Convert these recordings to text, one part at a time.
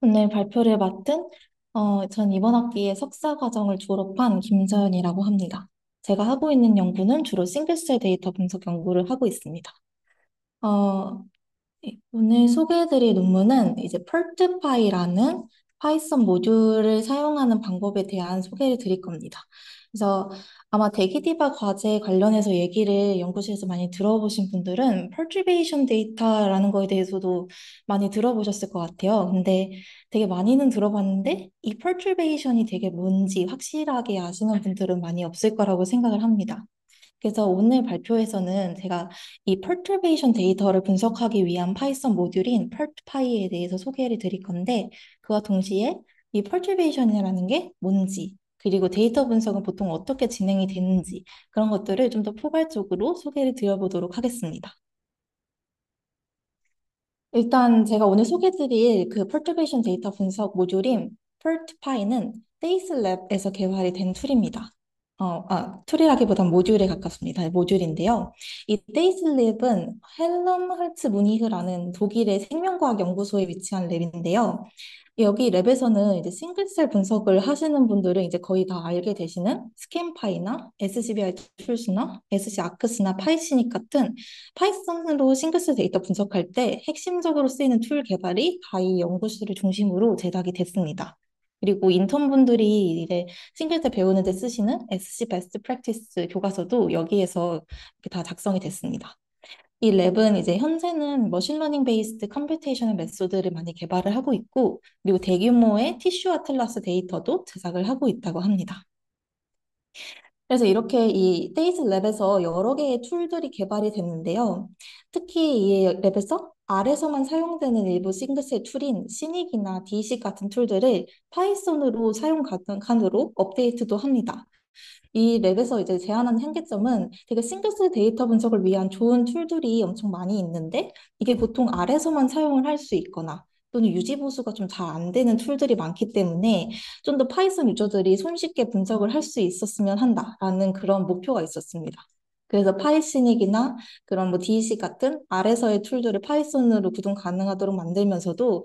오늘 발표를 맡은 전 이번 학기에 석사 과정을 졸업한 김서연이라고 합니다. 제가 하고 있는 연구는 주로 싱글셀 데이터 분석 연구를 하고 있습니다. 어, 네, 오늘 소개해드릴 논문은 이제 펄트파이라는 파이썬 모듈을 사용하는 방법에 대한 소개를 드릴 겁니다. 그래서 아마 대기디바 과제 관련해서 얘기를 연구실에서 많이 들어보신 분들은 perturbation 데이터라는 거에 대해서도 많이 들어보셨을 것 같아요. 근데 되게 많이는 들어봤는데 이 perturbation이 되게 뭔지 확실하게 아시는 분들은 많이 없을 거라고 생각을 합니다. 그래서 오늘 발표에서는 제가 이 perturbation 데이터를 분석하기 위한 파이썬 모듈인 pertpy에 대해서 소개를 드릴 건데 그와 동시에 이 perturbation이라는 게 뭔지 그리고 데이터 분석은 보통 어떻게 진행이 되는지 그런 것들을 좀 더 포괄적으로 소개를 드려보도록 하겠습니다. 일단 제가 오늘 소개드릴 그 perturbation 데이터 분석 모듈인 pertpy는 데이슬랩에서 개발이 된 툴입니다. 툴이라기보단 모듈에 가깝습니다. 모듈인데요. 이 데이슬랩은 헬름 헐츠 무니흐라는 독일의 생명과학 연구소에 위치한 랩인데요. 여기 랩에서는 이제 싱글셀 분석을 하시는 분들은 이제 거의 다 알게 되시는 스캔파이나 SCBI 툴스나 SC 아크스나 파이시닉 같은 파이썬으로 싱글셀 데이터 분석할 때 핵심적으로 쓰이는 툴 개발이 다 이 연구실을 중심으로 제작이 됐습니다. 그리고 인턴분들이 이제 싱글셀 배우는 데 쓰시는 SC 베스트 프랙티스 교과서도 여기에서 이렇게 다 작성이 됐습니다. 이 랩은 이제 현재는 머신러닝 베이스드 컴퓨테이셔널 메소드를 많이 개발을 하고 있고, 그리고 대규모의 티슈 아틀라스 데이터도 제작을 하고 있다고 합니다. 그래서 이렇게 이 데이즈 랩에서 여러 개의 툴들이 개발이 됐는데요. 특히 이 랩에서 R에서만 사용되는 일부 싱글셀 툴인 시닉이나 디식 같은 툴들을 파이썬으로 사용 가능하도록 업데이트도 합니다. 이 랩에서 이제 제안하는 한계점은 되게 싱글스 데이터 분석을 위한 좋은 툴들이 엄청 많이 있는데 이게 보통 R에서만 사용을 할 수 있거나 또는 유지 보수가 좀 잘 안 되는 툴들이 많기 때문에 좀 더 파이썬 유저들이 손쉽게 분석을 할 수 있었으면 한다라는 그런 목표가 있었습니다. 그래서 파이시닉이나 그런 뭐 DEC 같은 R에서의 툴들을 파이썬으로 구동 가능하도록 만들면서도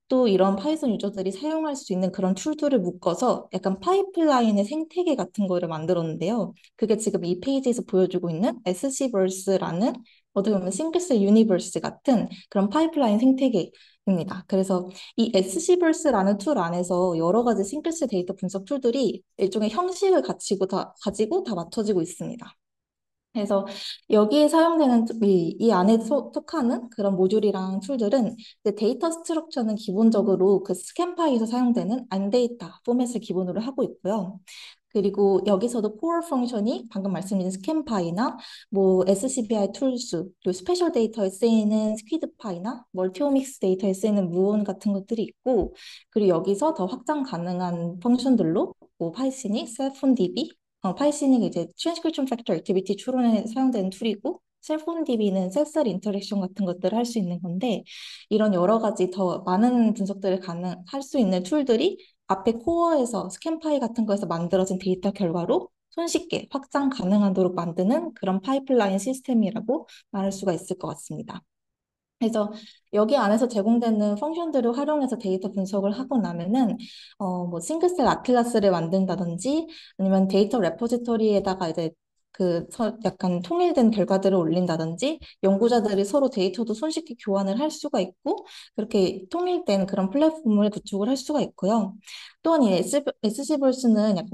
또 이런 파이썬 유저들이 사용할 수 있는 그런 툴들을 묶어서 약간 파이프라인의 생태계 같은 거를 만들었는데요. 그게 지금 이 페이지에서 보여주고 있는 SCVerse라는 어떻게 보면 싱글스 유니버스 같은 그런 파이프라인 생태계입니다. 그래서 이 SCVerse라는 툴 안에서 여러 가지 싱글스 데이터 분석 툴들이 일종의 형식을 가지고 다 맞춰지고 있습니다. 그래서 여기에 사용되는 이 안에 속하는 그런 모듈이랑 툴들은 이제 데이터 스트럭처는 기본적으로 그 스캔파이에서 사용되는 안데이터 포맷을 기본으로 하고 있고요. 그리고 여기서도 core 펑션이 방금 말씀드린 스캔파이나 뭐 SCBI 툴스, 그리고 스페셜 데이터에 쓰이는 스퀴드파이나 멀티오믹스 데이터에 쓰이는 무온 같은 것들이 있고, 그리고 여기서 더 확장 가능한 펑션들로 뭐 파이시닉, 셀폰DB, 파이시닉이 이제 트랜스크립션 팩터 액티비티 추론에 사용되는 툴이고, 셀폰DB는 셀셀 인터랙션 같은 것들을 할 수 있는 건데, 이런 여러 가지 더 많은 분석들을 가능할 수 있는 툴들이 앞에 코어에서 스캔파이 같은 거에서 만들어진 데이터 결과로 손쉽게 확장 가능하도록 만드는 그런 파이프라인 시스템이라고 말할 수가 있을 것 같습니다. 그래서 여기 안에서 제공되는 펑션들을 활용해서 데이터 분석을 하고 나면은 뭐 싱글셀 아틀라스를 만든다든지 아니면 데이터 레포지토리에다가 이제 약간 통일된 결과들을 올린다든지 연구자들이 서로 데이터도 손쉽게 교환을 할 수가 있고 그렇게 통일된 그런 플랫폼을 구축을 할 수가 있고요. 또한 이 SCVerse는 약간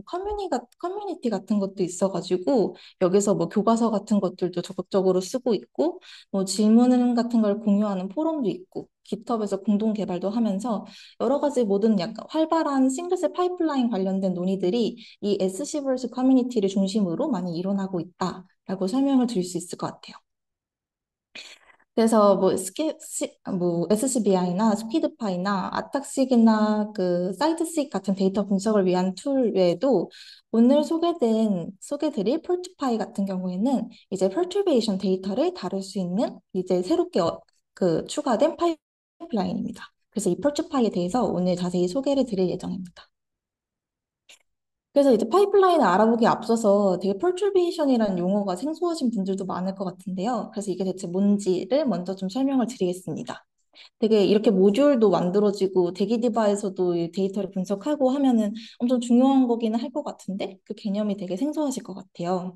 커뮤니티 같은 것도 있어가지고 여기서 뭐 교과서 같은 것들도 적극적으로 쓰고 있고 뭐 질문 같은 걸 공유하는 포럼도 있고 깃허브에서 공동 개발도 하면서 여러 가지 모든 약간 활발한 싱글셋 파이프라인 관련된 논의들이 이 SCVerse 커뮤니티를 중심으로 많이 일어나고 있다라고 설명을 드릴 수 있을 것 같아요. 그래서 뭐 SCBI나 스피드파이나 아탁식이나 그 사이트식 같은 데이터 분석을 위한 툴 외에도 오늘 소개드릴 펄트파이 같은 경우에는 이제 perturbation 데이터를 다룰 수 있는 이제 새롭게 추가된 파이프라인입니다. 그래서 이 펄트파이에 대해서 오늘 자세히 소개를 드릴 예정입니다. 그래서 이제 파이프라인을 알아보기에 앞서서 되게 perturbation이라는 용어가 생소하신 분들도 많을 것 같은데요. 그래서 이게 대체 뭔지를 먼저 좀 설명을 드리겠습니다. 되게 이렇게 모듈도 만들어지고 대기 디바에서도 이 데이터를 분석하고 하면은 엄청 중요한 거기는 할 것 같은데 그 개념이 되게 생소하실 것 같아요.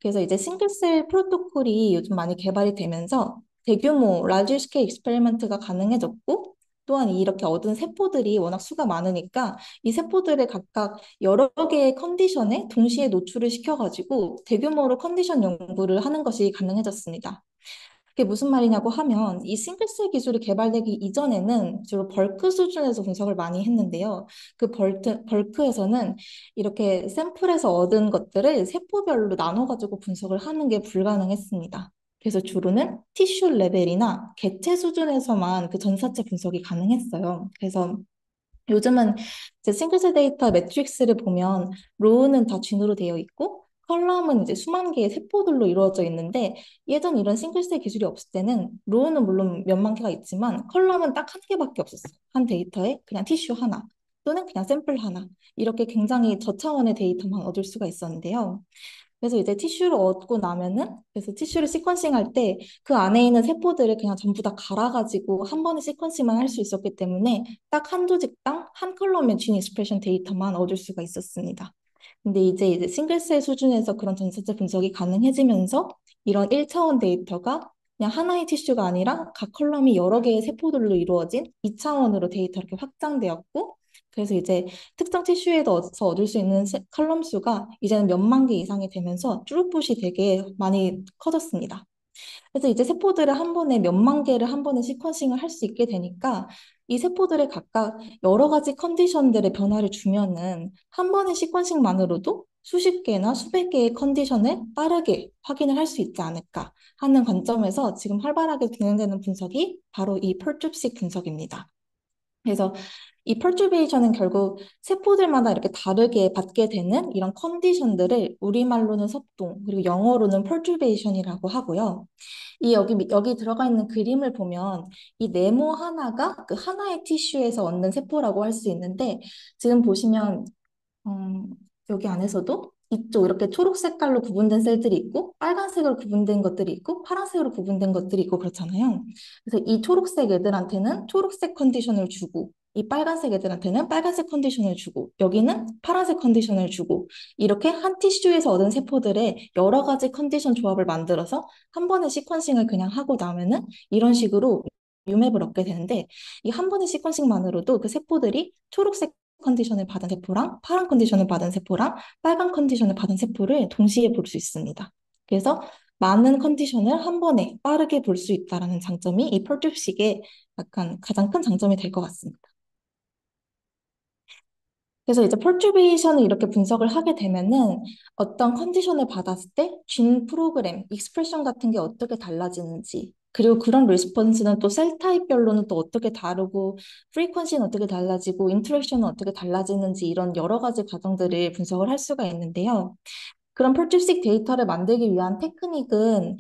그래서 이제 싱글셀 프로토콜이 요즘 많이 개발이 되면서 대규모 라지 스케일 익스페리먼트가 가능해졌고 또한 이렇게 얻은 세포들이 워낙 수가 많으니까 이 세포들을 각각 여러 개의 컨디션에 동시에 노출을 시켜가지고 대규모로 컨디션 연구를 하는 것이 가능해졌습니다. 그게 무슨 말이냐고 하면 이 싱글셀 기술이 개발되기 이전에는 주로 벌크 수준에서 분석을 많이 했는데요. 그 벌크에서는 이렇게 샘플에서 얻은 것들을 세포별로 나눠가지고 분석을 하는 게 불가능했습니다. 그래서 주로는 티슈 레벨이나 개체 수준에서만 그 전사체 분석이 가능했어요. 그래서 요즘은 이제 싱글셀 데이터 매트릭스를 보면 로우는 다 진으로 되어 있고 컬럼은 이제 수만 개의 세포들로 이루어져 있는데 예전 이런 싱글셀 기술이 없을 때는 로우는 물론 몇만 개가 있지만 컬럼은 딱 한 개밖에 없었어요. 한 데이터에 그냥 티슈 하나 또는 그냥 샘플 하나 이렇게 굉장히 저차원의 데이터만 얻을 수가 있었는데요. 그래서 이제 티슈를 얻고 나면은 그래서 티슈를 시퀀싱 할 때 그 안에 있는 세포들을 그냥 전부 다 갈아가지고 한 번에 시퀀싱만 할 수 있었기 때문에 딱 한 조직당 한 컬럼의 진 익스프레션 데이터만 얻을 수가 있었습니다. 근데 이제 싱글셀 수준에서 그런 전사체 분석이 가능해지면서 이런 1차원 데이터가 그냥 하나의 티슈가 아니라 각 컬럼이 여러 개의 세포들로 이루어진 2차원으로 데이터 이렇게 확장되었고 그래서 이제 특정 티슈에서 얻을 수 있는 컬럼 수가 이제는 몇만 개 이상이 되면서 뚜루풋이 되게 많이 커졌습니다. 그래서 이제 세포들을 한 번에 몇만 개를 한 번에 시퀀싱을 할 수 있게 되니까 이 세포들의 각각 여러 가지 컨디션들의 변화를 주면은 한 번의 시퀀싱만으로도 수십 개나 수백 개의 컨디션을 빠르게 확인을 할 수 있지 않을까 하는 관점에서 지금 활발하게 진행되는 분석이 바로 이 펄줍식 분석입니다. 그래서 이 펄튜베이션은 결국 세포들마다 이렇게 다르게 받게 되는 이런 컨디션들을 우리말로는 석동, 그리고 영어로는 펄튜베이션이라고 하고요. 이 여기 들어가 있는 그림을 보면 이 네모 하나가 그 하나의 티슈에서 얻는 세포라고 할 수 있는데 지금 보시면 음, 여기 안에서도 이쪽 이렇게 초록 색깔로 구분된 셀들이 있고 빨간색으로 구분된 것들이 있고 파란색으로 구분된 것들이 있고 그렇잖아요. 그래서 이 초록색 애들한테는 초록색 컨디션을 주고 이 빨간색 애들한테는 빨간색 컨디션을 주고 여기는 파란색 컨디션을 주고 이렇게 한 티슈에서 얻은 세포들의 여러 가지 컨디션 조합을 만들어서 한 번에 시퀀싱을 그냥 하고 나면은 이런 식으로 유맵을 얻게 되는데 이 한 번의 시퀀싱만으로도 그 세포들이 초록색 컨디션을 받은 세포랑 파란 컨디션을 받은 세포랑 빨간 컨디션을 받은 세포를 동시에 볼 수 있습니다. 그래서 많은 컨디션을 한 번에 빠르게 볼 수 있다는 장점이 이 펄줍식의 약간 가장 큰 장점이 될 것 같습니다. 그래서 이제 펄튜베이션을 이렇게 분석을 하게 되면은 어떤 컨디션을 받았을 때 진 프로그램, 익스프레션 같은 게 어떻게 달라지는지 그리고 그런 리스폰스는 또 셀 타입별로는 또 어떻게 다르고 프리퀀시는 어떻게 달라지고 인터랙션은 어떻게 달라지는지 이런 여러 가지 과정들을 분석을 할 수가 있는데요. 그런 펄줍식 데이터를 만들기 위한 테크닉은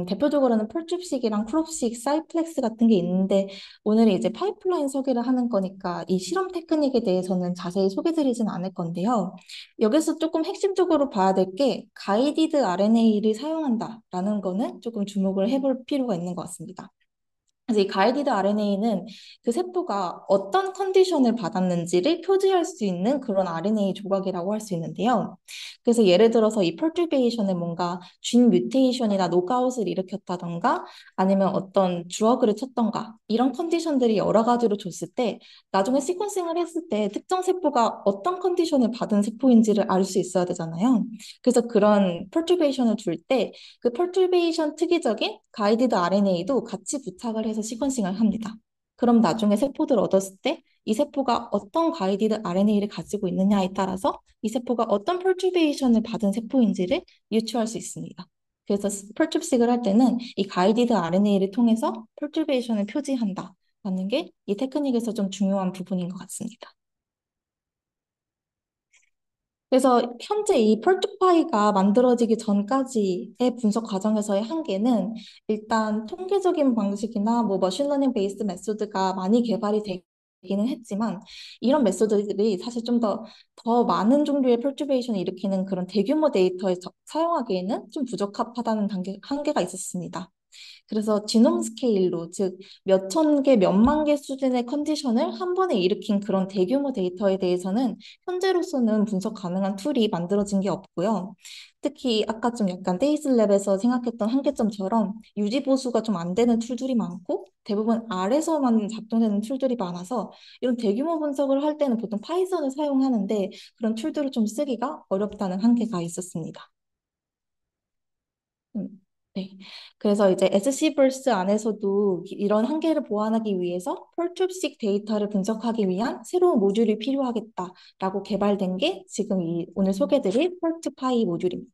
대표적으로는 펄줍식이랑 프롭식, 사이플렉스 같은 게 있는데 오늘 이제 파이프라인 소개를 하는 거니까 이 실험 테크닉에 대해서는 자세히 소개드리진 않을 건데요. 여기서 조금 핵심적으로 봐야 될 게 가이디드 RNA를 사용한다라는 거는 조금 주목을 해볼 필요가 있는 것 같습니다. 그래서 이 가이디드 RNA는 그 세포가 어떤 컨디션을 받았는지를 표지할 수 있는 그런 RNA 조각이라고 할 수 있는데요. 그래서 예를 들어서 이 펄튜베이션에 뭔가 쥔 뮤테이션이나 노크아웃을 일으켰다던가 아니면 어떤 주어그를 쳤던가 이런 컨디션들이 여러 가지로 줬을 때 나중에 시퀀싱을 했을 때 특정 세포가 어떤 컨디션을 받은 세포인지를 알 수 있어야 되잖아요. 그래서 그런 펄튜베이션을 줄 때 그 펄튜베이션 특이적인 가이디드 RNA도 같이 부착을 해서 시퀀싱을 합니다. 그럼 나중에 세포들 얻었을 때 이 세포가 어떤 가이디드 RNA를 가지고 있느냐에 따라서 이 세포가 어떤 펄튜베이션을 받은 세포인지를 유추할 수 있습니다. 그래서 펄튜식을 할 때는 이 가이디드 RNA를 통해서 펄튜베이션을 표지한다라는 게 이 테크닉에서 좀 중요한 부분인 것 같습니다. 그래서 현재 이 펄트파이가 만들어지기 전까지의 분석 과정에서의 한계는 일단 통계적인 방식이나 뭐 머신러닝 베이스 메소드가 많이 개발이 되기는 했지만 이런 메소드들이 사실 좀 더 많은 종류의 펄튜베이션을 일으키는 그런 대규모 데이터에 사용하기에는 좀 부적합하다는 한계가 있었습니다. 그래서 지놈 스케일로, 즉, 몇 천 개, 몇만 개 수준의 컨디션을 한 번에 일으킨 그런 대규모 데이터에 대해서는 현재로서는 분석 가능한 툴이 만들어진 게 없고요. 특히 아까 좀 약간 데이슬랩에서 생각했던 한계점처럼 유지 보수가 좀 안 되는 툴들이 많고 대부분 R에서만 작동되는 툴들이 많아서 이런 대규모 분석을 할 때는 보통 파이썬을 사용하는데 그런 툴들을 좀 쓰기가 어렵다는 한계가 있었습니다. 음, 네. 그래서 이제 SCVerse 안에서도 이런 한계를 보완하기 위해서 펄툽식 데이터를 분석하기 위한 새로운 모듈이 필요하겠다라고 개발된 게 지금 이 오늘 소개드릴 펄트파이 모듈입니다.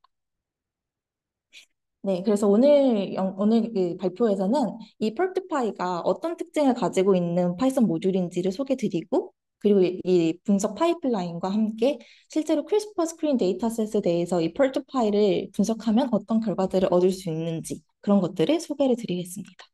네, 그래서 오늘 그 발표에서는 이 펄트파이가 어떤 특징을 가지고 있는 파이썬 모듈인지를 소개드리고, 그리고 이 분석 파이프라인과 함께 실제로 크리스퍼 스크린 데이터셋에 대해서 이 펄트파이를 분석하면 어떤 결과들을 얻을 수 있는지 그런 것들을 소개를 드리겠습니다.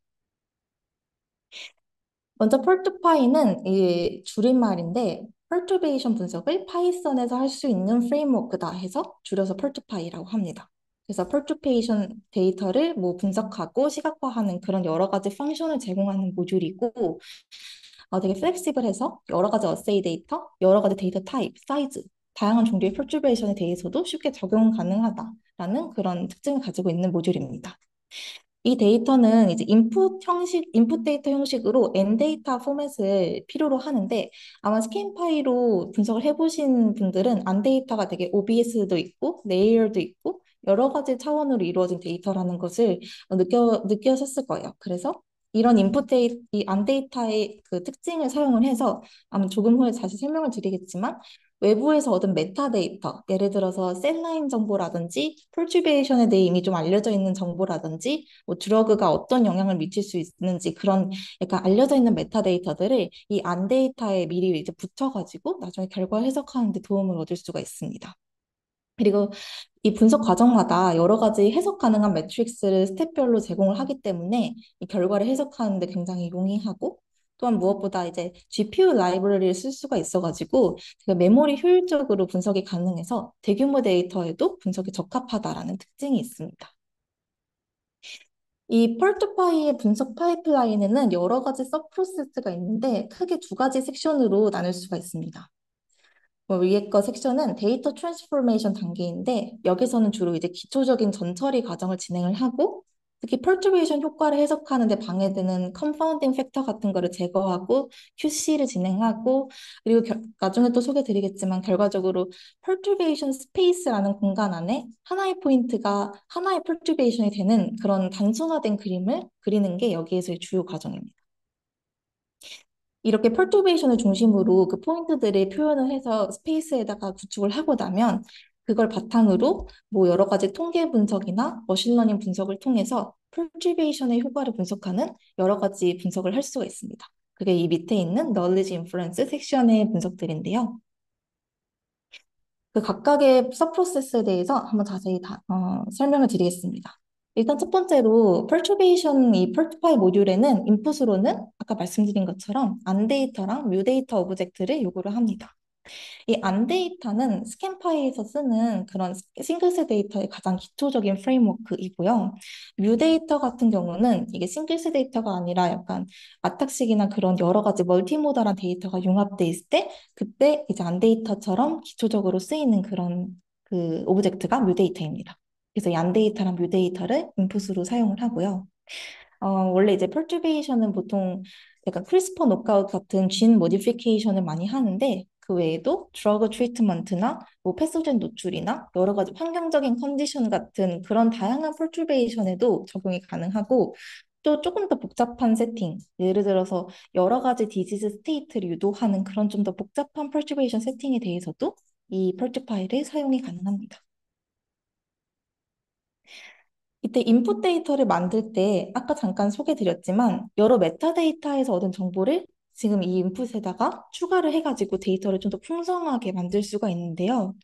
먼저 펄트파이는 이 줄임말인데 perturbation 분석을 파이썬에서 할 수 있는 프레임워크다 해서 줄여서 펄트파이라고 합니다. 그래서 perturbation 데이터를 뭐 분석하고 시각화하는 그런 여러 가지 펑션을 제공하는 모듈이고 되게 플렉시블해서 여러 가지 어세이 데이터, 여러 가지 데이터 타입, 사이즈, 다양한 종류의 perturbation에 대해서도 쉽게 적용 가능하다라는 그런 특징을 가지고 있는 모듈입니다. 이 데이터는 이제 인풋 데이터 형식으로 N 데이터 포맷을 필요로 하는데 아마 스캔파이로 분석을 해보신 분들은 안 데이터가 되게 OBS도 있고 레이어도 있고 여러 가지 차원으로 이루어진 데이터라는 것을 느껴셨을 거예요. 그래서 이런 이안 데이터의 그 특징을 사용을 해서 아마 조금 후에 다시 설명을 드리겠지만 외부에서 얻은 메타데이터, 예를 들어서 셀라인 정보라든지 펄튜베이션에 대해 이미 좀 알려져 있는 정보라든지 뭐 드러그가 어떤 영향을 미칠 수 있는지 그런 약간 알려져 있는 메타데이터들을 이 안 데이터에 미리 이제 붙여가지고 나중에 결과 해석하는 데 도움을 얻을 수가 있습니다. 그리고 이 분석 과정마다 여러 가지 해석 가능한 매트릭스를 스텝별로 제공을 하기 때문에 이 결과를 해석하는 데 굉장히 용이하고 또한 무엇보다 이제 GPU 라이브러리를 쓸 수가 있어가지고 되게 메모리 효율적으로 분석이 가능해서 대규모 데이터에도 분석이 적합하다라는 특징이 있습니다. 이 펄트파이의 분석 파이프라인에는 여러 가지 서브 프로세스가 있는데 크게 두 가지 섹션으로 나눌 수가 있습니다. 뭐 위에 거 섹션은 데이터 트랜스포메이션 단계인데 여기서는 주로 이제 기초적인 전처리 과정을 진행을 하고 특히 perturbation 효과를 해석하는 데 방해되는 confounding 팩터 같은 거를 제거하고 QC를 진행하고 그리고 나중에 또 소개드리겠지만 결과적으로 perturbation space라는 공간 안에 하나의 포인트가 하나의 perturbation이 되는 그런 단순화된 그림을 그리는 게 여기에서의 주요 과정입니다. 이렇게 펄투베이션을 중심으로 그 포인트들을 표현을 해서 스페이스에다가 구축을 하고 나면 그걸 바탕으로 뭐 여러 가지 통계 분석이나 머신러닝 분석을 통해서 펄투베이션의 효과를 분석하는 여러 가지 분석을 할 수가 있습니다. 그게 이 밑에 있는 knowledge inference 섹션의 분석들인데요. 그 각각의 서프로세스에 대해서 한번 자세히 설명을 드리겠습니다. 일단 첫 번째로 perturbation 이 펄트파이 모듈에는 인풋으로는 아까 말씀드린 것처럼 안 데이터랑 뮤 데이터 오브젝트를 요구를 합니다. 이 안 데이터는 스캔파이에서 쓰는 그런 싱글스 데이터의 가장 기초적인 프레임워크이고요. 뮤 데이터 같은 경우는 이게 싱글스 데이터가 아니라 약간 아탁식이나 그런 여러 가지 멀티모달한 데이터가 융합돼 있을 때 그때 이제 안 데이터처럼 기초적으로 쓰이는 그런 그 오브젝트가 뮤 데이터입니다. 그래서 이 안 데이터랑 뮤 데이터를 인풋으로 사용을 하고요. 원래 이제 perturbation은 보통 약간 크리스퍼 노크아웃 같은 진 모디피케이션을 많이 하는데 그 외에도 드러그 트리트먼트나 뭐 패소젠 노출이나 여러 가지 환경적인 컨디션 같은 그런 다양한 perturbation에도 적용이 가능하고 또 조금 더 복잡한 세팅, 예를 들어서 여러 가지 디지즈 스테이트를 유도하는 그런 좀 더 복잡한 perturbation 세팅에 대해서도 이 펄트파이를 사용이 가능합니다. 이때 인풋 데이터를 만들 때 아까 잠깐 소개드렸지만 여러 메타데이터에서 얻은 정보를 지금 이 인풋에다가 추가를 해가지고 데이터를 좀 더 풍성하게 만들 수가 있는데요.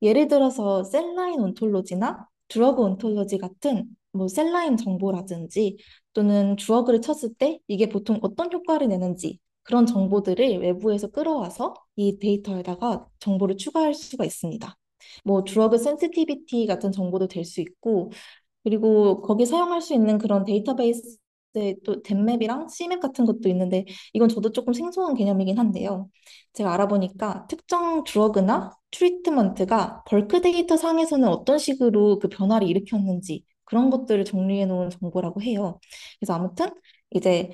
예를 들어서 셀라인 온톨로지나 드러그 온톨로지 같은 뭐 셀라인 정보라든지 또는 주어그를 쳤을 때 이게 보통 어떤 효과를 내는지 그런 정보들을 외부에서 끌어와서 이 데이터에다가 정보를 추가할 수가 있습니다. 뭐 드러그 센시티비티 같은 정보도 될 수 있고 그리고 거기 사용할 수 있는 그런 데이터베이스 또 댐맵이랑 CMap 같은 것도 있는데 이건 저도 조금 생소한 개념이긴 한데요. 제가 알아보니까 특정 드러그나 트리트먼트가 벌크 데이터 상에서는 어떤 식으로 그 변화를 일으켰는지 그런 것들을 정리해 놓은 정보라고 해요. 그래서 아무튼 이제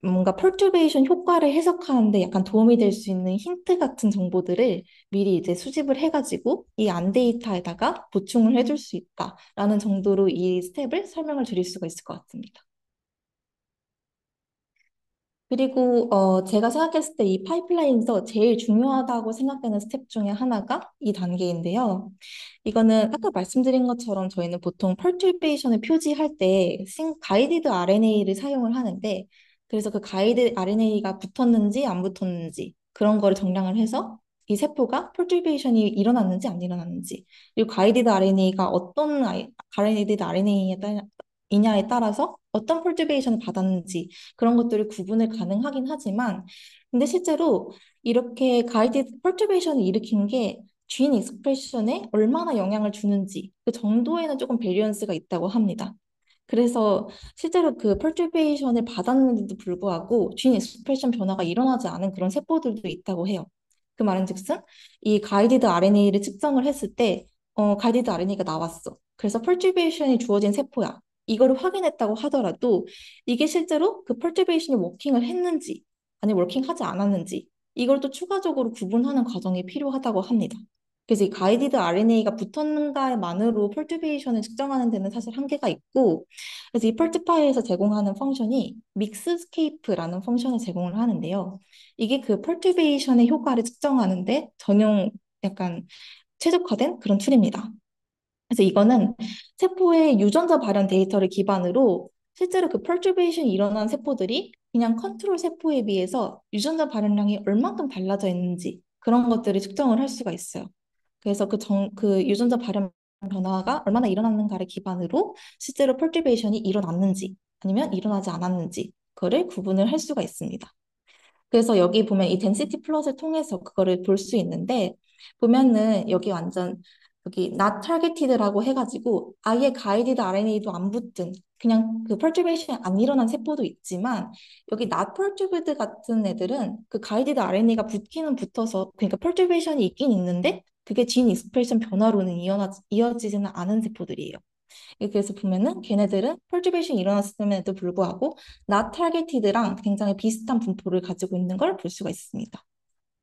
뭔가 펄튜베이션 효과를 해석하는데 약간 도움이 될 수 있는 힌트 같은 정보들을 미리 이제 수집을 해가지고 이 안 데이터에다가 보충을 해줄 수 있다라는 정도로 이 스텝을 설명을 드릴 수가 있을 것 같습니다. 그리고 제가 생각했을 때 이 파이프라인에서 제일 중요하다고 생각되는 스텝 중에 하나가 이 단계인데요. 이거는 아까 말씀드린 것처럼 저희는 보통 펄튜베이션을 표지할 때 가이디드 RNA를 사용을 하는데 그래서 그 가이드 RNA가 붙었는지 안 붙었는지 그런 거를 정량을 해서 이 세포가 펄튜베이션이 일어났는지 안 일어났는지 그리고 가이디드 RNA가 어떤 가이디드 RNA이냐에 따라서 어떤 펄튜베이션을 받았는지 그런 것들을 구분을 가능하긴 하지만 근데 실제로 이렇게 가이디드 펄튜베이션을 일으킨 게 쥔 익스프레션에 얼마나 영향을 주는지 그 정도에는 조금 밸런스가 있다고 합니다. 그래서 실제로 그 펄튜베이션을 받았는데도 불구하고 쥔 익스프레션 변화가 일어나지 않은 그런 세포들도 있다고 해요. 그 말인즉슨 이 가이디드 RNA를 측정을 했을 때 가이디드 RNA가 나왔어. 그래서 펄튜베이션이 주어진 세포야. 이거를 확인했다고 하더라도 이게 실제로 그 펄튜베이션이 워킹을 했는지 아니면 워킹하지 않았는지 이걸 또 추가적으로 구분하는 과정이 필요하다고 합니다. 그래서 이 가이디드 RNA가 붙었는가만으로 펄튜베이션을 측정하는 데는 사실 한계가 있고 그래서 이 펄티파이에서 제공하는 펑션이 믹스스케이프라는 펑션을 제공을 하는데요. 이게 그 펄튜베이션의 효과를 측정하는데 전용 약간 최적화된 그런 툴입니다. 그래서 이거는 세포의 유전자 발현 데이터를 기반으로 실제로 그 펄튜베이션이 일어난 세포들이 그냥 컨트롤 세포에 비해서 유전자 발현량이 얼만큼 달라져 있는지 그런 것들을 측정을 할 수가 있어요. 그래서 그 유전자 발현 변화가 얼마나 일어났는가를 기반으로 실제로 펄튜베이션이 일어났는지 아니면 일어나지 않았는지 그거를 구분을 할 수가 있습니다. 그래서 여기 보면 이 density 플롯을 통해서 그거를 볼 수 있는데 보면은 여기 완전 여기 not targeted라고 해가지고 아예 가이디드 RNA도 안 붙은 그냥 그 perturbation이 안 일어난 세포도 있지만 여기 not perturbed 같은 애들은 그 가이디드 RNA가 붙기는 붙어서 그러니까 perturbation이 있긴 있는데 그게 진 익스프레션 변화로는 이어지지는 않은 세포들이에요. 그래서 보면은 걔네들은 펄튜베이션이 일어났음에도 불구하고 not targeted랑 굉장히 비슷한 분포를 가지고 있는 걸 볼 수가 있습니다.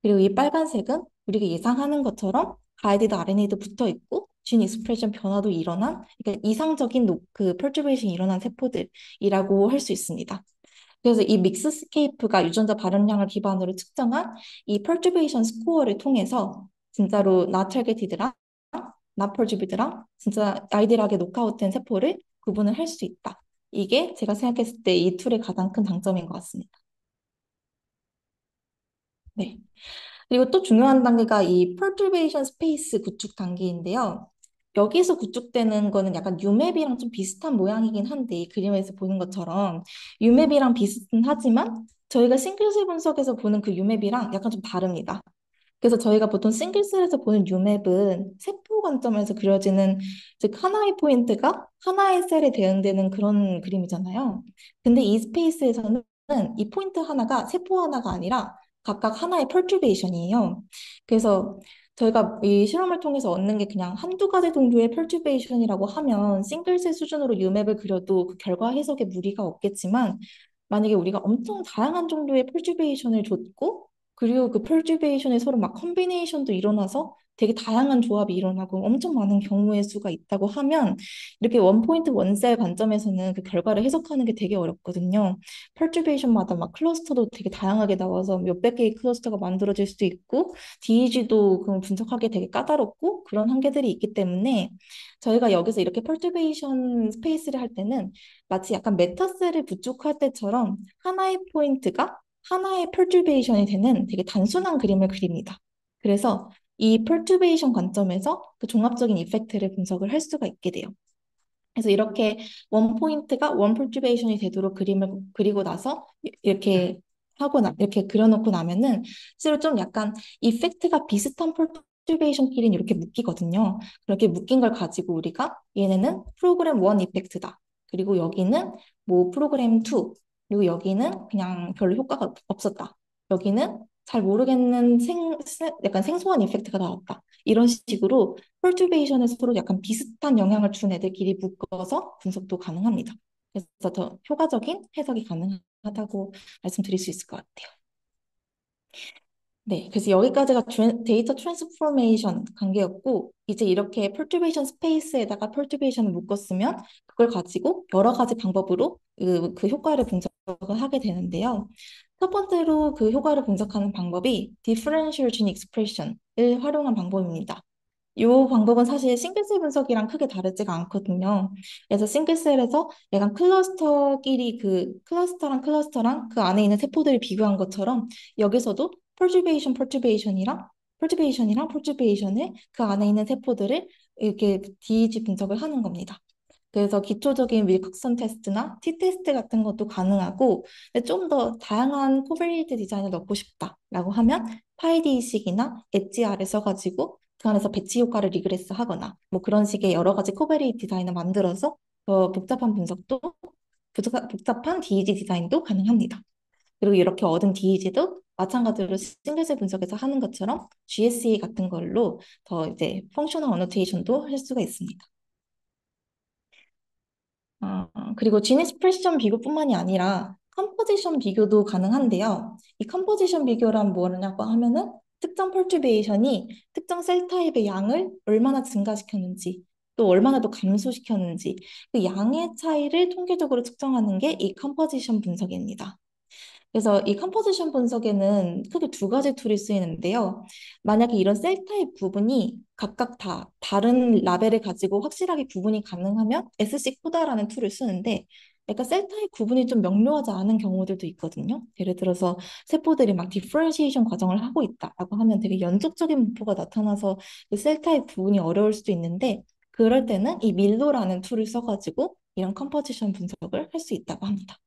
그리고 이 빨간색은 우리가 예상하는 것처럼 가이디드 RNA도 붙어 있고 진 익스프레션 변화도 일어난 그러니까 이상적인 그 펄튜베이션이 일어난 세포들이라고 할 수 있습니다. 그래서 이 믹스스케이프가 유전자 발현량을 기반으로 측정한 이 펄튜베이션 스코어를 통해서 진짜로 not targeted랑 나폴주비드랑 진짜 아이디어하게 노크아웃된 세포를 구분을 할 수 있다. 이게 제가 생각했을 때 이 툴의 가장 큰 장점인 것 같습니다. 네. 그리고 또 중요한 단계가 이 perturbation space 구축 단계인데요. 여기서 구축되는 거는 약간 UMAP이랑 좀 비슷한 모양이긴 한데 이 그림에서 보는 것처럼 UMAP이랑 비슷은 하지만 저희가 싱글셀 분석에서 보는 그 UMAP이랑 약간 좀 다릅니다. 그래서 저희가 보통 싱글셀에서 보는 유맵은 세포 관점에서 그려지는 즉 하나의 포인트가 하나의 셀에 대응되는 그런 그림이잖아요. 근데 이 스페이스에서는 이 포인트 하나가 세포 하나가 아니라 각각 하나의 펄튜베이션이에요. 그래서 저희가 이 실험을 통해서 얻는 게 그냥 한두 가지 정도의 펄튜베이션이라고 하면 싱글셀 수준으로 유맵을 그려도 그 결과 해석에 무리가 없겠지만 만약에 우리가 엄청 다양한 정도의 펄튜베이션을 줬고 그리고 그 펄튜베이션에 서로 막 컴비네이션도 일어나서 되게 다양한 조합이 일어나고 엄청 많은 경우의 수가 있다고 하면 이렇게 원 포인트 원셀 관점에서는 그 결과를 해석하는 게 되게 어렵거든요. 펄튜베이션마다 막 클러스터도 되게 다양하게 나와서 몇백 개의 클러스터가 만들어질 수도 있고 DEG도 그 분석하기 되게 까다롭고 그런 한계들이 있기 때문에 저희가 여기서 이렇게 펄튜베이션 스페이스를 할 때는 마치 약간 메타셀을 구축할 때처럼 하나의 포인트가 하나의 perturbation이 되는 되게 단순한 그림을 그립니다. 그래서 이 perturbation 관점에서 그 종합적인 이펙트를 분석을 할 수가 있게 돼요. 그래서 이렇게 원 포인트가 원 perturbation이 되도록 그림을 그리고 나서 이렇게 이렇게 그려놓고 나면은 실제로 좀 약간 이펙트가 비슷한 퍼turbation끼리는 이렇게 묶이거든요. 그렇게 묶인 걸 가지고 우리가 얘네는 프로그램 1 이펙트다. 그리고 여기는 뭐 프로그램 2, 그리고 여기는 그냥 별로 효과가 없었다. 여기는 잘 모르겠는 약간 생소한 이펙트가 나왔다. 이런 식으로 펄튜베이션에 서로 약간 비슷한 영향을 준 애들끼리 묶어서 분석도 가능합니다. 그래서 더 효과적인 해석이 가능하다고 말씀드릴 수 있을 것 같아요. 네, 그래서 여기까지가 데이터 트랜스포메이션 관계였고, 이제 이렇게 펄튜베이션 스페이스에다가 펄튜베이션을 묶었으면 그걸 가지고 여러 가지 방법으로 그 효과를 분석을 하게 되는데요. 첫 번째로 그 효과를 분석하는 방법이 differential gene expression을 활용한 방법입니다. 이 방법은 사실 싱글셀 분석이랑 크게 다르지가 않거든요. 그래서 싱글셀에서 약간 클러스터끼리 그 클러스터랑 그 안에 있는 세포들을 비교한 것처럼 여기서도 펄튜베이션을 그 안에 있는 세포들을 이렇게 DEG 분석을 하는 겁니다. 그래서 기초적인 윌콕슨 테스트나 T-테스트 같은 것도 가능하고 좀 더 다양한 코베리트 디자인을 넣고 싶다라고 하면 파이디식이나 엣지R을 써가지고 그 안에서 배치 효과를 리그레스 하거나 뭐 그런 식의 여러 가지 코베리트 디자인을 만들어서 더 복잡한 분석도 복잡한 DEG 디자인도 가능합니다. 그리고 이렇게 얻은 DEG도 마찬가지로 싱글셀 분석에서 하는 것처럼 GSE 같은 걸로 더 이제 펑셔널 어노테이션도 할 수가 있습니다. 그리고 진 익스프레션 비교뿐만이 아니라 컴포지션 비교도 가능한데요. 이 컴포지션 비교란 뭐냐고 하면은 특정 펄튜베이션이 특정 셀 타입의 양을 얼마나 증가시켰는지 또 얼마나 더 감소시켰는지 그 양의 차이를 통계적으로 측정하는 게 이 컴포지션 분석입니다. 그래서 이 컴포지션 분석에는 크게 두 가지 툴이 쓰이는데요. 만약에 이런 셀 타입 구분이 각각 다 다른 라벨을 가지고 확실하게 구분이 가능하면 SC 코다라는 툴을 쓰는데 약간 셀 타입 구분이 좀 명료하지 않은 경우들도 있거든요. 예를 들어서 세포들이 막 디퍼런시에이션 과정을 하고 있다라고 하면 되게 연속적인 분포가 나타나서 그셀 타입 구분이 어려울 수도 있는데 그럴 때는 이 밀로라는 툴을 써가지고 이런 컴포지션 분석을 할 수 있다고 합니다.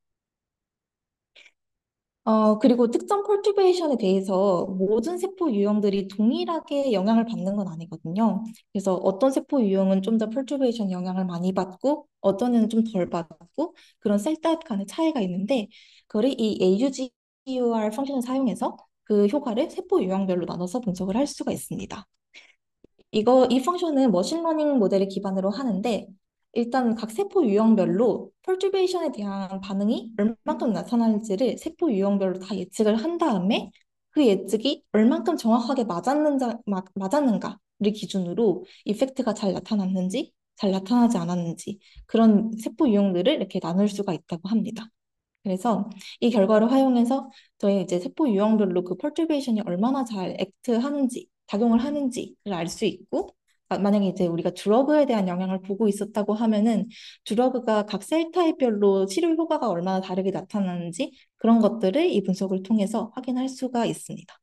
그리고 특정 컬티베이션에 대해서 모든 세포 유형들이 동일하게 영향을 받는 건 아니거든요. 그래서 어떤 세포 유형은 좀 더 컬티베이션 영향을 많이 받고, 어떤 애는 좀 덜 받고, 그런 셀 타입 간의 차이가 있는데, 그걸 이 AUGUR 펑션을 사용해서 그 효과를 세포 유형별로 나눠서 분석을 할 수가 있습니다. 이 펑션은 머신러닝 모델을 기반으로 하는데, 일단 각 세포 유형별로 펄튜베이션에 대한 반응이 얼만큼 나타날지를 세포 유형별로 다 예측을 한 다음에 그 예측이 얼만큼 정확하게 맞았는가를 기준으로 이펙트가 잘 나타났는지, 잘 나타나지 않았는지 그런 세포 유형들을 이렇게 나눌 수가 있다고 합니다. 그래서 이 결과를 활용해서 저희 이제 세포 유형별로 그 펄튜베이션이 얼마나 잘 액트하는지, 작용을 하는지를 알 수 있고, 만약에 이제 우리가 드러그에 대한 영향을 보고 있었다고 하면은 드러그가 각 셀 타입별로 치료 효과가 얼마나 다르게 나타나는지 그런 것들을 이 분석을 통해서 확인할 수가 있습니다.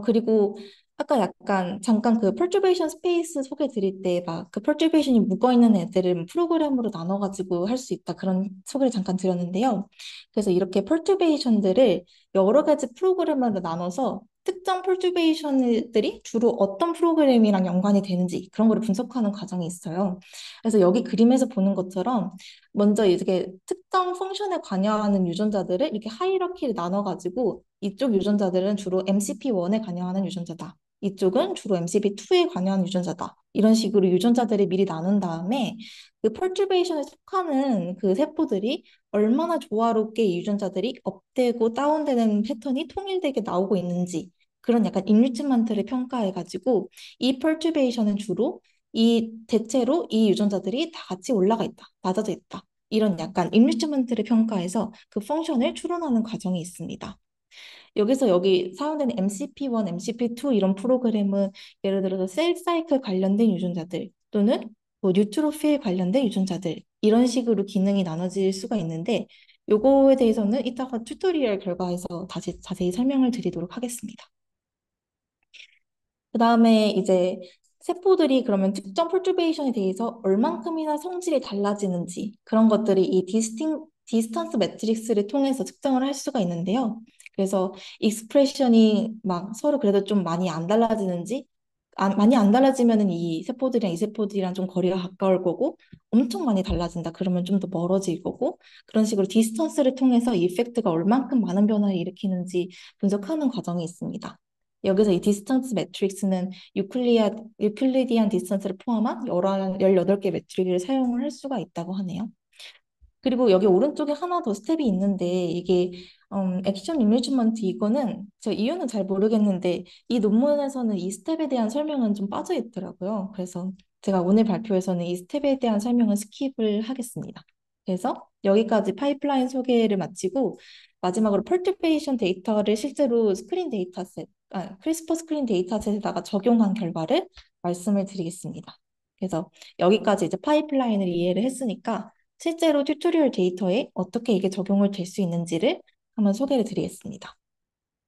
그리고 아까 약간 잠깐 그 perturbation 스페이스 소개 드릴 때 막 그 perturbation이 묻어있는 애들을 프로그램으로 나눠가지고 할 수 있다 그런 소개를 잠깐 드렸는데요. 그래서 이렇게 perturbation들을 여러 가지 프로그램으로 나눠서 특정 perturbation들이 주로 어떤 프로그램이랑 연관이 되는지 그런 거를 분석하는 과정이 있어요. 그래서 여기 그림에서 보는 것처럼 먼저 이렇게 특정 펑션에 관여하는 유전자들을 이렇게 하이러키를 나눠가지고 이쪽 유전자들은 주로 MCP1에 관여하는 유전자다. 이쪽은 주로 MCP2에 관여하는 유전자다. 이런 식으로 유전자들을 미리 나눈 다음에 그 펄튜베이션에 속하는 그 세포들이 얼마나 조화롭게 이 유전자들이 업되고 다운되는 패턴이 통일되게 나오고 있는지 그런 약간 인리치먼트를 평가해가지고 이 펄튜베이션은 주로 대체로 이 유전자들이 다 같이 올라가 있다. 낮아져 있다. 이런 약간 인리치먼트를 평가해서 그 펑션을 추론하는 과정이 있습니다. 여기서 여기 사용되는 MCP1, MCP2 이런 프로그램은 예를 들어서 셀 사이클 관련된 유전자들 또는 뭐 뉴트로필 관련된 유전자들 이런 식으로 기능이 나눠질 수가 있는데 요거에 대해서는 이따가 튜토리얼 결과에서 다시 자세히 설명을 드리도록 하겠습니다. 그 다음에 이제 세포들이 그러면 특정 펄튜베이션에 대해서 얼만큼이나 성질이 달라지는지 그런 것들이 이 디스턴스 매트릭스를 통해서 측정을 할 수가 있는데요. 그래서 익스프레션이 막 서로 그래도 좀 많이 안 달라지는지, 많이 안 달라지면은 이 세포들이랑 이 세포들이랑 좀 거리가 가까울 거고, 엄청 많이 달라진다. 그러면 좀 더 멀어질 거고, 그런 식으로 디스턴스를 통해서 이 이펙트가 얼만큼 많은 변화를 일으키는지 분석하는 과정이 있습니다. 여기서 이 디스턴스 매트릭스는 유클리디안 디스턴스를 포함한 18개 매트릭을 사용을 할 수가 있다고 하네요. 그리고 여기 오른쪽에 하나 더 스텝이 있는데 이게 액션 이미지먼트 이거는 저 이유는 잘 모르겠는데 이 논문에서는 이 스텝에 대한 설명은 좀 빠져 있더라고요. 그래서 제가 오늘 발표에서는 이 스텝에 대한 설명은 스킵을 하겠습니다. 그래서 여기까지 파이프라인 소개를 마치고 마지막으로 펄트베이션 데이터를 실제로 크리스퍼 스크린 데이터셋에다가 적용한 결과를 말씀을 드리겠습니다. 그래서 여기까지 이제 파이프라인을 이해를 했으니까 실제로 튜토리얼 데이터에 어떻게 이게 적용을 될 수 있는지를 한번 소개를 드리겠습니다.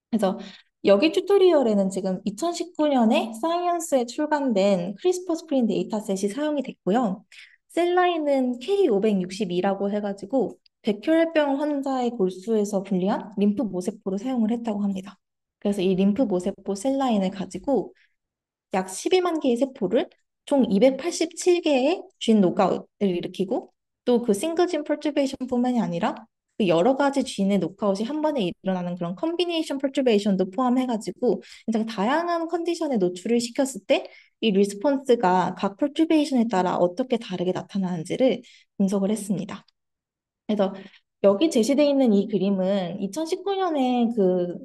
그래서 여기 튜토리얼에는 지금 2019년에 사이언스에 출간된 크리스퍼 스크린 데이터셋이 사용이 됐고요. 셀라인은 K562라고 해가지고 백혈병 환자의 골수에서 분리한 림프 모세포로 사용을 했다고 합니다. 그래서 이 림프 모세포 셀라인을 가지고 약 12만 개의 세포를 총 287개의 쥔 노크아웃을 일으키고 또 그 싱글진 퍼turbation뿐만이 아니라 그 여러 가지 쥔의 노크아웃이 한 번에 일어나는 그런 컨비네이션 퍼turbation도 포함해가지고 굉장히 다양한 컨디션에 노출을 시켰을 때 이 리스폰스가 각 퍼turbation에 따라 어떻게 다르게 나타나는지를 분석을 했습니다. 그래서 여기 제시되어 있는 이 그림은 2019년에 그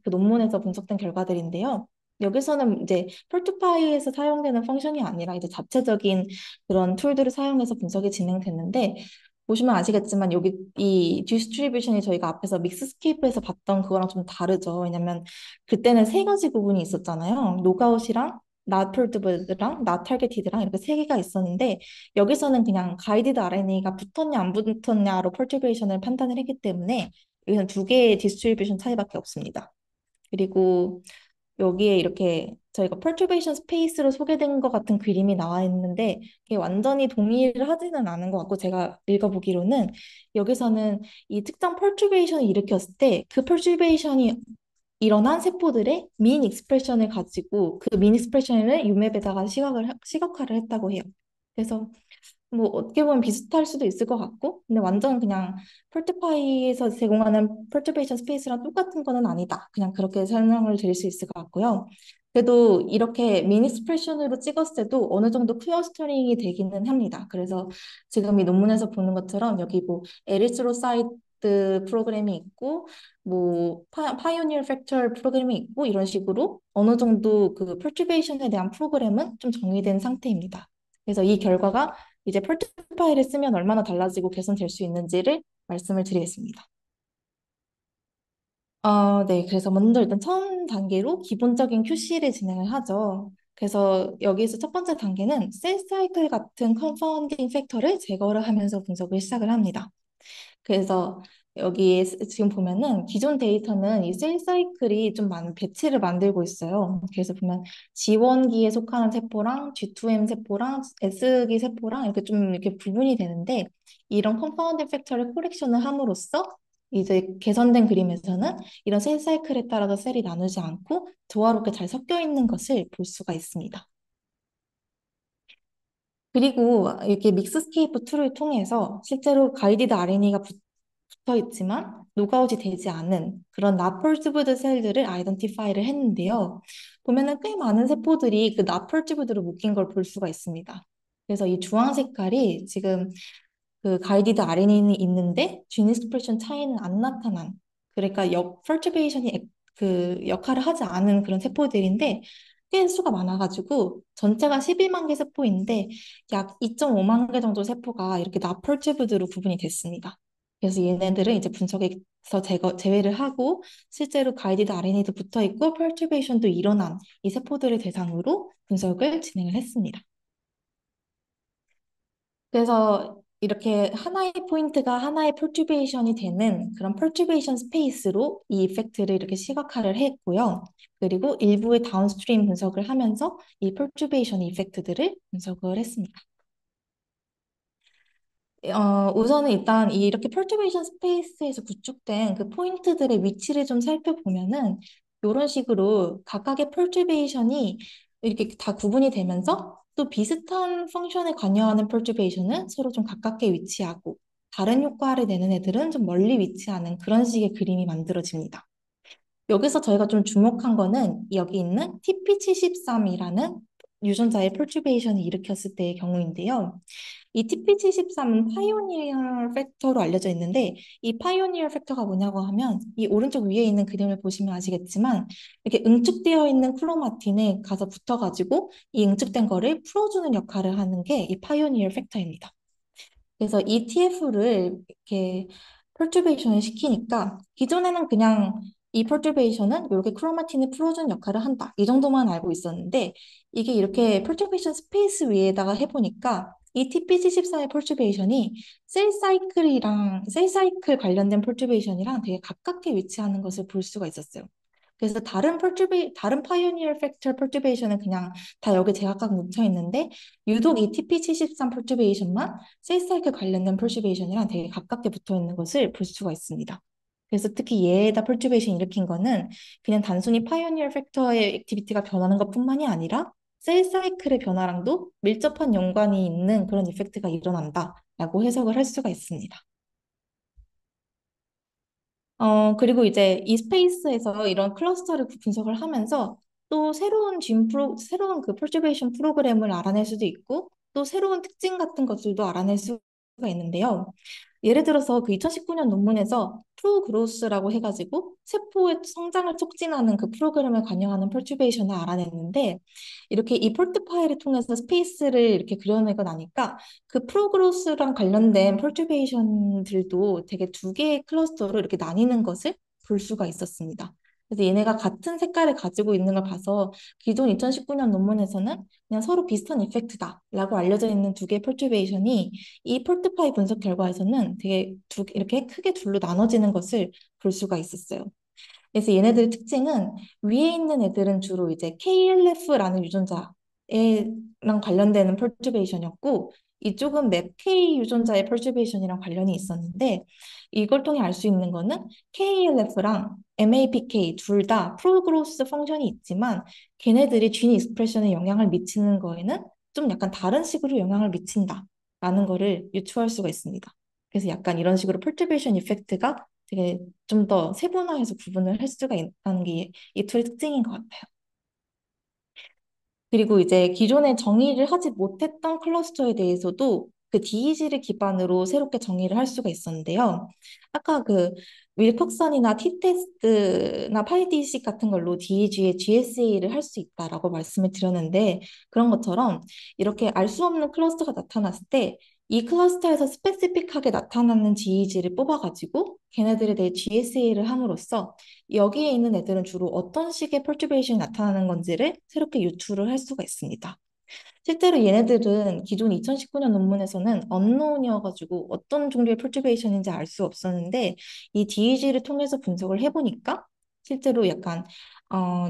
논문에서 분석된 결과들인데요. 여기서는 이제 폴트파이에서 사용되는 펑션이 아니라 이제 자체적인 그런 툴들을 사용해서 분석이 진행됐는데 보시면 아시겠지만 여기 이 디스트리뷰션이 저희가 앞에서 믹스스케이프에서 봤던 그거랑 좀 다르죠. 왜냐면 그때는 세 가지 부분이 있었잖아요. 노가웃이랑 not perturved랑 not targeted랑 이렇게 세 개가 있었는데 여기서는 그냥 가이디드 RNA가 붙었냐 안 붙었냐로 퍼turbation을 판단을 했기 때문에 여기는 두 개의 디스트리뷰션 차이밖에 없습니다. 그리고 여기에 이렇게 저희가 perturbation 스페이스로 소개된 것 같은 그림이 나와 있는데 이게 완전히 동의를 하지는 않은 것 같고 제가 읽어보기로는 여기서는 이 특정 perturbation을 일으켰을 때 그 perturbation이 일어난 세포들의 민 익스프레션을 가지고 그 민 익스프레션을 유맵에다가 시각화를 했다고 해요. 그래서 뭐 어떻게 보면 비슷할 수도 있을 것 같고, 근데 완전 그냥 폴트파이에서 제공하는 퍼turбation 스페이스랑 똑같은 거는 아니다. 그냥 그렇게 설명을 드릴 수 있을 것 같고요. 그래도 이렇게 미니 스프레션으로 찍었을 때도 어느 정도 클러스터링이 되기는 합니다. 그래서 지금 이 논문에서 보는 것처럼 여기 뭐 에리스로사이트 프로그램이 있고, 뭐 파이오니어 팩터 프로그램이 있고 이런 식으로 어느 정도 그 퍼turbation에 대한 프로그램은 좀 정의된 상태입니다. 그래서 이 결과가 이제 펄트 파일을 쓰면 얼마나 달라지고 개선될 수 있는지를 말씀을 드리겠습니다. 네. 그래서 먼저 일단 처음 단계로 기본적인 QC를 진행을 하죠. 그래서 여기서 첫 번째 단계는 셀 사이클 같은 컨파운딩 팩터를 제거를 하면서 분석을 시작을 합니다. 그래서 여기 지금 보면은 기존 데이터는 이 셀 사이클이 좀 많은 배치를 만들고 있어요. 그래서 보면 G1기에 속하는 세포랑 G2M 세포랑 S기 세포랑 이렇게 좀 이렇게 구분이 되는데 이런 컨파운딩 팩터를 코렉션을 함으로써 이제 개선된 그림에서는 이런 셀 사이클에 따라서 셀이 나누지 않고 조화롭게 잘 섞여 있는 것을 볼 수가 있습니다. 그리고 이렇게 믹스스케이프 툴을 통해서 실제로 가이디드 RNA가 붙어 있지만 노그아웃이 되지 않은 그런 나폴즈브드 셀들을 아이덴티파이를 했는데요. 보면은 꽤 많은 세포들이 그 나폴즈브드로 묶인 걸 볼 수가 있습니다. 그래서 이 주황 색깔이 지금 그 가이디드 RNA는 있는데 진 익스프레션 차이는 안 나타난 그러니까 퍼turbation이 그 역할을 하지 않은 그런 세포들인데 꽤 수가 많아가지고 전체가 12만 개 세포인데 약 2.5만 개 정도 세포가 이렇게 나펄튜브드로 구분이 됐습니다. 그래서 얘네들은 이제 분석에서 제외를 하고 실제로 가이디드 RNA도 붙어 있고 펄튜베이션도 일어난 이 세포들을 대상으로 분석을 진행을 했습니다. 그래서 이렇게 하나의 포인트가 하나의 펄튜베이션이 되는 그런 펄튜베이션 스페이스로 이 이펙트를 이렇게 시각화를 했고요. 그리고 일부의 다운스트림 분석을 하면서 이 펄튜베이션 이펙트들을 분석을 했습니다. 우선은 일단 이렇게 퍼tur베이션 스페이스에서 구축된 그 포인트들의 위치를 좀 살펴보면은 이런 식으로 각각의 퍼tur베이션이 이렇게 다 구분이 되면서 또 비슷한 펑션에 관여하는 퍼tur베이션은 서로 좀 가깝게 위치하고 다른 효과를 내는 애들은 좀 멀리 위치하는 그런 식의 그림이 만들어집니다. 여기서 저희가 좀 주목한 거는 여기 있는 TP73이라는 유전자의 퍼tur베이션을 일으켰을 때의 경우인데요. 이 TP73은 파이오니어 팩터로 알려져 있는데 이 파이오니어 팩터가 뭐냐고 하면 이 오른쪽 위에 있는 그림을 보시면 아시겠지만 이렇게 응축되어 있는 크로마틴에 가서 붙어가지고 이 응축된 거를 풀어주는 역할을 하는 게 이 파이오니어 팩터입니다. 그래서 이 TF를 이렇게 펄튜베이션을 시키니까 기존에는 그냥 이 펄튜베이션은 이렇게 크로마틴을 풀어주는 역할을 한다. 이 정도만 알고 있었는데 이게 이렇게 펄튜베이션 스페이스 위에다가 해보니까 이 TP74의 펄튜베이션이 셀 사이클 관련된 펄튜베이션이랑 되게 가깝게 위치하는 것을 볼 수가 있었어요. 그래서 다른 파이오니어 팩터 펄튜베이션은 그냥 다 여기 제각각 뭉쳐 있는데 유독 이 TP73 펄튜베이션만 셀사이클 관련된 펄튜베이션이랑 되게 가깝게 붙어 있는 것을 볼 수가 있습니다. 그래서 특히 얘에다 펄튜베이션 일으킨 거는 그냥 단순히 파이오니어 팩터의 액티비티가 변하는 것뿐만이 아니라 셀 사이클의 변화랑도 밀접한 연관이 있는 그런 이펙트가 일어난다라고 해석을 할 수가 있습니다. 그리고 이제 이 스페이스에서 이런 클러스터를 분석을 하면서 또 새로운 그 퍼tur베이션 프로그램을 알아낼 수도 있고 또 새로운 특징 같은 것들도 알아낼 수가 있는데요. 예를 들어서 그 2019년 논문에서 프로그로스라고 해가지고 세포의 성장을 촉진하는 그 프로그램에 관여하는 퍼tur베이션을 알아냈는데 이렇게 이 폴트 파일을 통해서 스페이스를 이렇게 그려내고 나니까 그 프로그로스랑 관련된 퍼tur베이션들도 되게 두 개의 클러스터로 이렇게 나뉘는 것을 볼 수가 있었습니다. 그래서 얘네가 같은 색깔을 가지고 있는 걸 봐서 기존 2019년 논문에서는 그냥 서로 비슷한 이펙트다라고 알려져 있는 두 개의 퍼tur베이션이 이 폴트파이 분석 결과에서는 되게 이렇게 크게 둘로 나눠지는 것을 볼 수가 있었어요. 그래서 얘네들의 특징은 위에 있는 애들은 주로 이제 KLF라는 유전자랑 관련되는 펄튜베이션이었고 이쪽은 맵K 유전자의 펄튜베이션이랑 관련이 있었는데 이걸 통해 알 수 있는 거는 KLF랑 MAPK 둘 다 프로그로스 펑션이 있지만 걔네들이 진 익스프레션에 영향을 미치는 거에는 좀 약간 다른 식으로 영향을 미친다라는 거를 유추할 수가 있습니다. 그래서 약간 이런 식으로 펄튜베이션 이펙트가 되게 좀 더 세분화해서 구분을 할 수가 있다는 게 이 툴의 특징인 것 같아요. 그리고 이제 기존에 정의를 하지 못했던 클러스터에 대해서도 그 DEG를 기반으로 새롭게 정의를 할 수가 있었는데요. 아까 그 윌컥슨이나 T-테스트나 파이디식 같은 걸로 DEG의 GSA를 할 수 있다라고 말씀을 드렸는데 그런 것처럼 이렇게 알 수 없는 클러스터가 나타났을 때 이 클러스터에서 스페시픽하게 나타나는 GEG를 뽑아가지고 걔네들에 대해 GSA를 함으로써 여기에 있는 애들은 주로 어떤 식의 펄튜베이션이 나타나는 건지를 새롭게 유추를 할 수가 있습니다. 실제로 얘네들은 기존 2019년 논문에서는 언노운이어가지고 어떤 종류의 펄튜베이션인지 알 수 없었는데 이 DEG를 통해서 분석을 해보니까 실제로 약간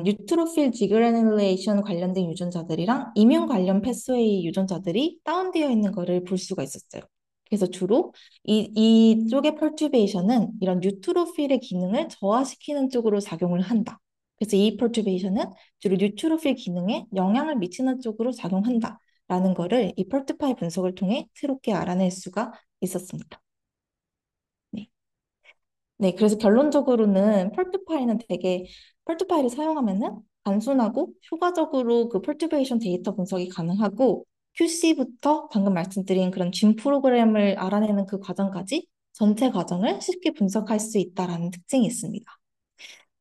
뉴트로필 디그래놀레이션 관련된 유전자들이랑 이뮨 관련 패스웨이 유전자들이 다운되어 있는 거를 볼 수가 있었어요. 그래서 주로 이쪽의 펄튜베이션은 이런 뉴트로필의 기능을 저하시키는 쪽으로 작용을 한다. 그래서 이 펄튜베이션은 주로 뉴트로필 기능에 영향을 미치는 쪽으로 작용한다라는 거를 이 펄트파이 분석을 통해 새롭게 알아낼 수가 있었습니다. 네. 네, 그래서 결론적으로는 펄트파이를 사용하면은 단순하고 효과적으로 그 펄튜베이션 데이터 분석이 가능하고 QC부터 방금 말씀드린 그런 진 프로그램을 알아내는 그 과정까지 전체 과정을 쉽게 분석할 수 있다라는 특징이 있습니다.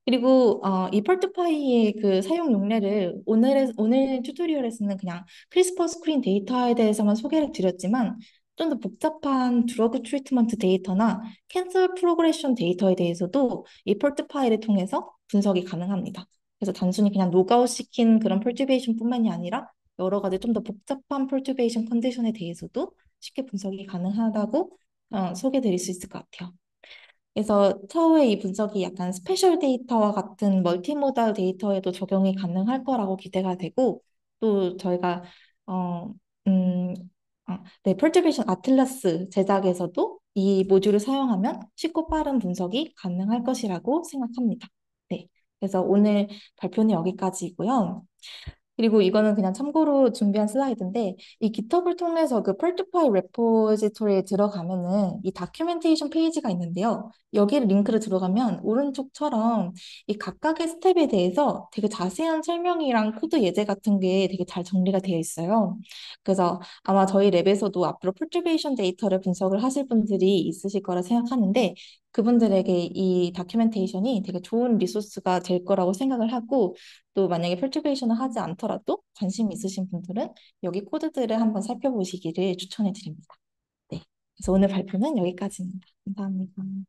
그리고 이 펄트파이의 그 사용 용례를 오늘 튜토리얼에서는 그냥 크리스퍼 스크린 데이터에 대해서만 소개를 드렸지만 좀 더 복잡한 드러그 트리트먼트 데이터나 캔서 프로그레션 데이터에 대해서도 이 펄트파이를 통해서 분석이 가능합니다. 그래서 단순히 그냥 노그아웃 시킨 그런 펄튜베이션뿐만이 아니라 여러 가지 좀 더 복잡한 펄튜베이션 컨디션에 대해서도 쉽게 분석이 가능하다고 소개드릴 수 있을 것 같아요. 그래서 차후에 이 분석이 약간 스페셜 데이터와 같은 멀티모달 데이터에도 적용이 가능할 거라고 기대가 되고 또 저희가 어, 음, 네, 펄티베이션 아틀라스 제작에서도 이 모듈을 사용하면 쉽고 빠른 분석이 가능할 것이라고 생각합니다. 네, 그래서 오늘 발표는 여기까지이고요. 그리고 이거는 그냥 참고로 준비한 슬라이드인데 이 깃허브를 통해서 그 펄트파이 레포지토리에 들어가면은 이 다큐멘테이션 페이지가 있는데요. 여기를 링크를 들어가면 오른쪽처럼 이 각각의 스텝에 대해서 되게 자세한 설명이랑 코드 예제 같은 게 되게 잘 정리가 되어 있어요. 그래서 아마 저희 랩에서도 앞으로 펄트베이션 데이터를 분석을 하실 분들이 있으실 거라 생각하는데 그분들에게 이 다큐멘테이션이 되게 좋은 리소스가 될 거라고 생각을 하고 또 만약에 펄티베이션을 하지 않더라도 관심 있으신 분들은 여기 코드들을 한번 살펴보시기를 추천해 드립니다. 네. 그래서 오늘 발표는 여기까지입니다. 감사합니다.